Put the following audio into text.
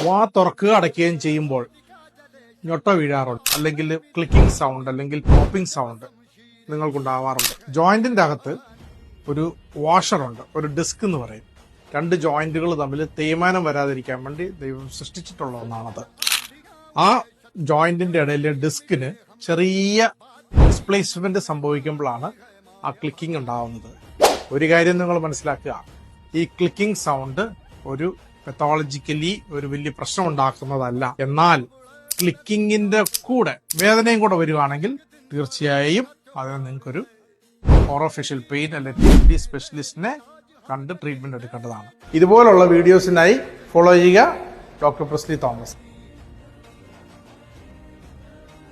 വാ തുറക്കുക അടയ്ക്കുകയും ചെയ്യുമ്പോൾ ഞൊട്ട വീഴാറുണ്ട്, അല്ലെങ്കിൽ ക്ലിക്കിംഗ് സൗണ്ട്, അല്ലെങ്കിൽ പോപ്പിംഗ് സൗണ്ട് നിങ്ങൾക്കുണ്ടാവാറുണ്ട്. ജോയിന്റിന്റെ അകത്ത് ഒരു വാഷറുണ്ട്, ഒരു ഡിസ്ക് എന്ന് പറയും. രണ്ട് ജോയിന്റുകൾ തമ്മിൽ തേയ്മാനം വരാതിരിക്കാൻ വേണ്ടി ദൈവം സൃഷ്ടിച്ചിട്ടുള്ള ഒന്നാണത്. ആ ജോയിന്റിന്റെ ഇടയിലെ ഡിസ്കിന് ചെറിയ ഡിസ്പ്ലേസ്മെന്റ് സംഭവിക്കുമ്പോഴാണ് ആ ക്ലിക്കിംഗ് ഉണ്ടാവുന്നത്. ഒരു കാര്യം നിങ്ങൾ മനസ്സിലാക്കുക, ഈ ക്ലിക്കിംഗ് സൗണ്ട് ഒരു പെത്തോളജിക്കലി ഒരു വലിയ പ്രശ്നം ഉണ്ടാക്കുന്നതല്ല. എന്നാൽ ക്ലിക്കിങ്ങിന്റെ കൂടെ വേദനയും കൂടെ വരുവാണെങ്കിൽ തീർച്ചയായും അതിന് നിങ്ങൾക്കൊരു ഓറോഫേഷ്യൽ പെയിൻ അല്ലെങ്കിൽ സ്പെഷ്യലിസ്റ്റിനെ കണ്ട് ട്രീറ്റ്മെന്റ് എടുക്കേണ്ടതാണ്. ഇതുപോലുള്ള വീഡിയോസിനായി ഫോളോ ചെയ്യുക ഡോക്ടർ പ്രിസ്ലി തോമസ്.